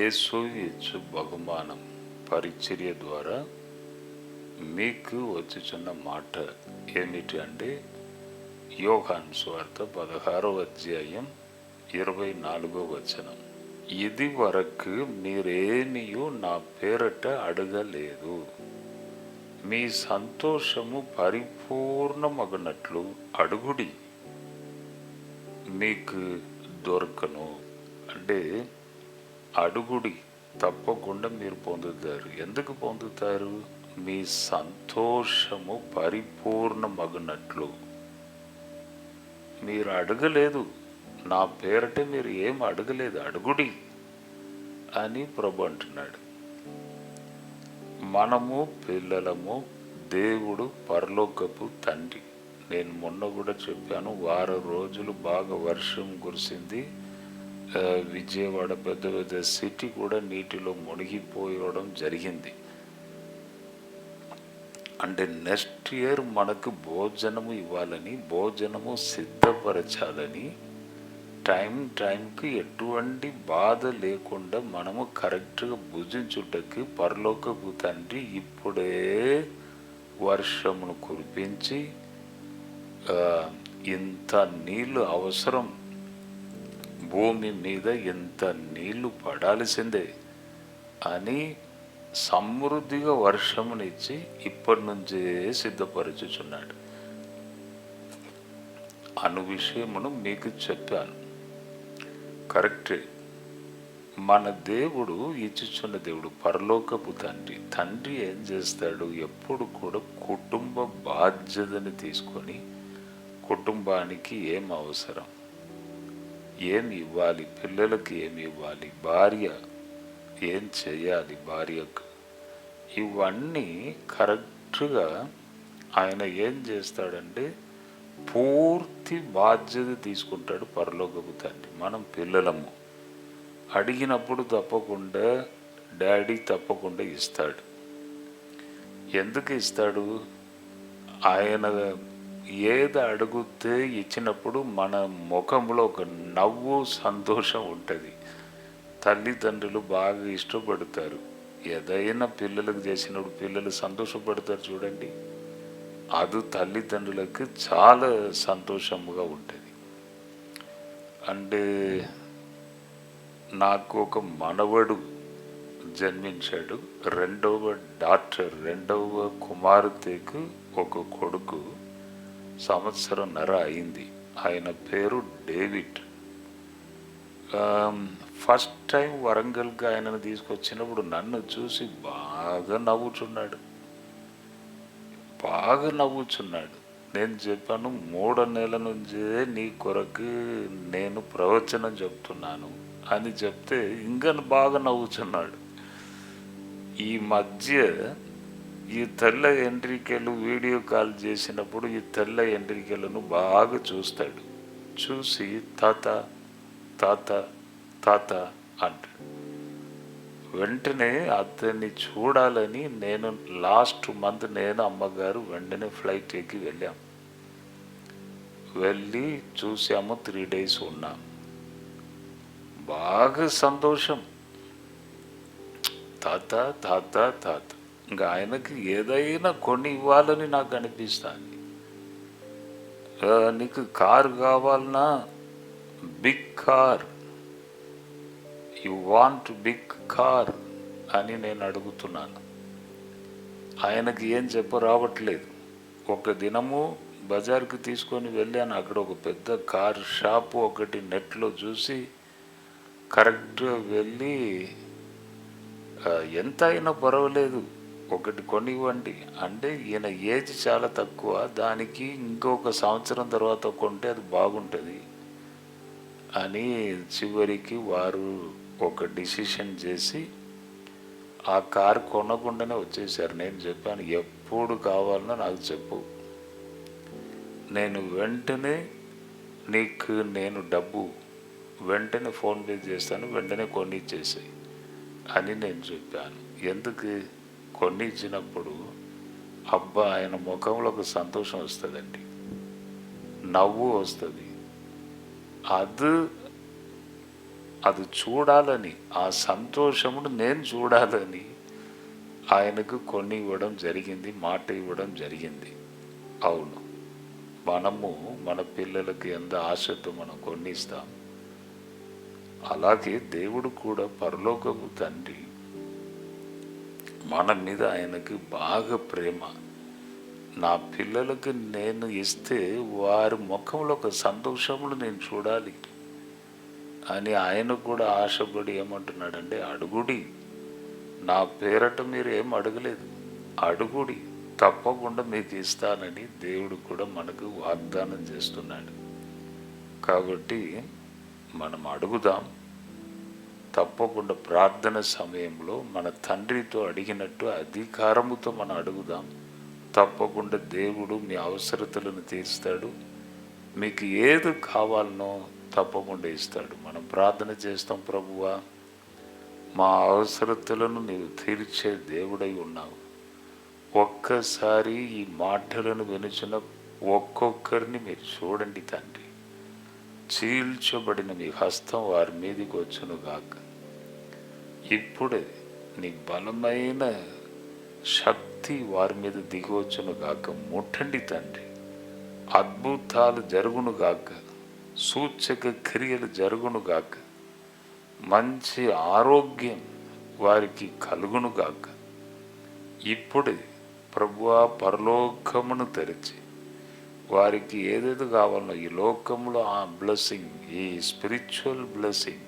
యేసు ఇచ్చు బహుమానం పరిచర్య ద్వారా మీకు వచ్చుచున్న మాట ఏమిటి అంటే, యోహాను సువార్త 16వ అధ్యాయం 24వ వచనం. ఇది వరకు మీరేమియూ నా పేరట అడగలేదు, మీ సంతోషము పరిపూర్ణమగునట్లు అడుగుడి, మీకు దొరకను. అంటే అడుగుడి, తప్పకుండా మీరు పొందుతారు. ఎందుకు పొందుతారు? మీ సంతోషము పరిపూర్ణమగునట్లు. మీరు అడగలేదు, నా పేరటే మీరు ఏం అడగలేదు, అడుగుడి అని ప్రభు అంటున్నాడు. మనము పిల్లలము, దేవుడు పరలోకపు తండ్రి. నేను మొన్న కూడా చెప్పాను, వారం రోజులు బాగా వర్షం కురిసింది. విజయవాడ పెద్ద పెద్ద సిటీ కూడా నీటిలో మునిగిపోయడం జరిగింది. అంటే నెక్స్ట్ ఇయర్ మనకు భోజనము ఇవ్వాలని, భోజనము సిద్ధపరచాలని, టైంకి ఎటువంటి బాధ లేకుండా మనము కరెక్ట్గా భుజించుటకు పరలోకపు తండ్రి ఇప్పుడే వర్షమును కురిపించి, ఇంత నీళ్ళు అవసరం, భూమి మీద ఇంత నీళ్లు పడాల్సిందే అని సమృద్ధిగా వర్షమునిచ్చి ఇప్పటి నుంచే సిద్ధపరచుచున్నాడు అను విషయమును మీకు చెప్పాను. కరెక్టే. మన దేవుడు ఇచ్చుచున్న దేవుడు పరలోకపు తండ్రి. తండ్రి ఏం చేస్తాడు? ఎప్పుడు కూడా కుటుంబ బాధ్యతని తీసుకొని, కుటుంబానికి ఏం అవసరం, ఏమి ఇవ్వాలి, పిల్లలకి ఏమి ఇవ్వాలి, భార్య ఏం చేయాలి, భార్యకు, ఇవన్నీ కరెక్ట్గా ఆయన ఏం చేస్తాడంటే పూర్తి బాధ్యత తీసుకుంటాడు పరలోకపు తండ్రి. మనం పిల్లలము, అడిగినప్పుడు తప్పకుండా డాడీ తప్పకుండా ఇస్తాడు. ఎందుకు ఇస్తాడు? ఆయన ఏది అడిగితే ఇచ్చినప్పుడు మన ముఖంలో ఒక నవ్వు, సంతోషం ఉంటుంది. తల్లిదండ్రులు బాగా ఇష్టపడతారు. ఏదైనా పిల్లలకు చేసినప్పుడు పిల్లలు సంతోషపడతారు చూడండి, అది తల్లిదండ్రులకు చాలా సంతోషముగా ఉంటుంది. అంటే నాకు ఒక మనవడు జన్మించాడు. రెండవ కుమార్తెకు ఒక కొడుకు, సంవత్సరంన్నర అయింది. ఆయన పేరు డేవిడ్. ఫస్ట్ టైం వరంగల్కి ఆయనను తీసుకొచ్చినప్పుడు నన్ను చూసి బాగా నవ్వుచున్నాడు. నేను చెప్పాను, 3 నెలల నుంచే నీ కొరకు నేను ప్రవచనం చెప్తున్నాను అని చెప్తే ఇంకా బాగా నవ్వుచున్నాడు. ఈ మధ్య ఈ తెల్ల ఎంట్రికలు వీడియో కాల్ చేసినప్పుడు ఈ తెల్ల ఎంట్రికలను బాగా చూస్తాడు. చూసి తాత తాత తాత అంటాడు. వెంటనే అతన్ని చూడాలని నేను లాస్ట్ మంత్ నేను అమ్మగారు వెంటనే ఫ్లైట్ ఎక్కి వెళ్ళి చూసాము. 3 days ఉన్నాం. బాగా సంతోషం. తాత తాత తాత. ఇంకా ఆయనకి ఏదైనా కొని ఇవ్వాలని నాకు అనిపిస్తుంది. నీకు కారు కావాలన్నా, big car, you want big car అని నేను అడుగుతున్నాను. ఆయనకి ఏం రావట్లేదు. ఒక దినము బజార్కి తీసుకొని వెళ్ళాను. అక్కడ ఒక పెద్ద కార్ షాపు ఒకటి నెట్లో చూసి కరెక్ట్గా వెళ్ళి, ఎంత అయినా పర్వాలేదు ఒకటి కొనివ్వండి అంటే, ఈయన ఏజ్ చాలా తక్కువ, దానికి ఇంకొక సంవత్సరం తర్వాత కొంటే అది బాగుంటుంది అని చివరికి వారు ఒక డిసిషన్ చేసి ఆ కారు కొనకుండానే వచ్చేసారు. నేను చెప్పాను, ఎప్పుడు కావాలన్నా నాకు చెప్పు, నేను వెంటనే నీకు డబ్బు వెంటనే ఫోన్పే చేస్తాను, వెంటనే కొనిచ్చేసాయి అని నేను చెప్పాను. ఎందుకు? కొనిచ్చినప్పుడు అబ్బా ఆయన ముఖంలో ఒక సంతోషం వస్తుందండి, నవ్వు వస్తుంది. అది అది చూడాలని, ఆ సంతోషమును నేను చూడాలని ఆయనకు కొన్ని ఇవ్వడం జరిగింది, మాట ఇవ్వడం జరిగింది. అవును, మనము మన పిల్లలకి ఎంత ఆశతో మనం కొన్ని ఇస్తాం, అలాగే దేవుడు కూడా పరలోకపు తండ్రి మన మీద ఆయనకి బాగా ప్రేమ. నా పిల్లలకు నేను ఇస్తే వారి ముఖంలో ఒక సంతోషములు నేను చూడాలి అని ఆయన కూడా ఆశపడి ఏమంటున్నాడంటే, అడుగుడి, నా పేరట మీరు ఏం అడగలేదు, అడుగుడి, తప్పకుండా మీకు ఇస్తానని దేవుడు కూడా మనకు వాగ్దానం చేస్తున్నాడు. కాబట్టి మనం అడుగుదాం, తప్పకుండా ప్రార్థన సమయంలో మన తండ్రితో అడిగినట్టు అధికారముతో మనం అడుగుదాం. తప్పకుండా దేవుడు మీ అవసరతలను తీరుస్తాడు, మీకు ఏది కావాలనో తప్పకుండా ఇస్తాడు. మనం ప్రార్థన చేస్తాం, ప్రభువా మా అవసరతలను నీవు తీర్చే దేవుడై ఉన్నావు. ఒక్కసారి ఈ మాటలను వినిచిన ఒక్కొక్కరిని మీరు చూడండి తండ్రి, చీల్చబడిన మీ హస్తం వారి మీదకి వచ్చును గాక. ఇప్పుడే నీ బలమైన శక్తి వారి మీద దిగవచ్చును గాక. ముట్టండి తండ్రి, అద్భుతాలు జరుగును గాక, సూచక క్రియలు జరుగును గాక, మంచి ఆరోగ్యం వారికి కలుగును గాక. ఇప్పుడే ప్రభువా పరలోకమును తెరిచి వారికి ఏదేది కావాలో ఈ లోకంలో ఆ బ్లెస్సింగ్, ఈ స్పిరిచువల్ బ్లెస్సింగ్,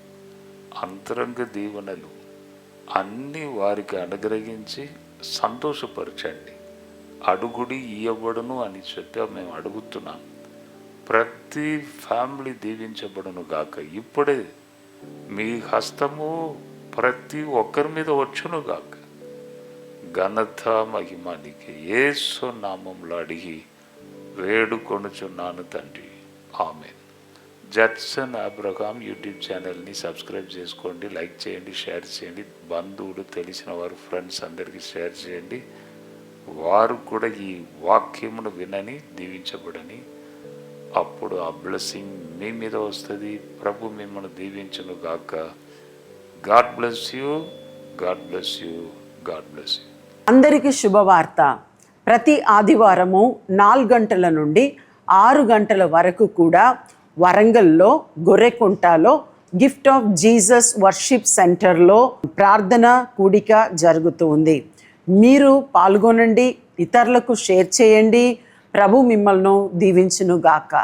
అంతరంగ దీవెనలు అన్నీ వారికి అనుగ్రహించి సంతోషపరచండి. అడుగుడి ఇయ్యబడును అని చెప్పి మేము అడుగుతున్నాం. ప్రతి ఫ్యామిలీ దీవించబడును గాక. ఇప్పుడే మీ హస్తము ప్రతి ఒక్కరి మీద వచ్చును గాక. ఘనత మహిమానికి యేసు నామంలో అడిగి వేడుకొనుచున్నాను తండ్రి, ఆమేన్. జడ్సన్ అబ్రహాం యూట్యూబ్ ఛానల్ని సబ్స్క్రైబ్ చేసుకోండి, లైక్ చేయండి, షేర్ చేయండి. బంధువులు, తెలిసిన వారు, ఫ్రెండ్స్ అందరికీ షేర్ చేయండి. వారు కూడా ఈ వాక్యమును వినని, దీవించబడని. అప్పుడు ఆ బ్లెస్సింగ్ మీ మీద వస్తుంది. ప్రభు మిమ్మల్ని దీవించును గాక. God bless you, God bless you, God bless you. అందరికీ శుభవార్త. ప్రతి ఆదివారము 4 గంటల నుండి 6 గంటల వరకు కూడా వరంగల్లో గొర్రెకుంటలో గిఫ్ట్ ఆఫ్ జీసస్ వర్షిప్ సెంటర్లో ప్రార్థన కూడిక జరుగుతూ ఉంది. మీరు పాల్గొనండి, ఇతరులకు షేర్ చేయండి. ప్రభు మిమ్మల్ని దీవించును గాక.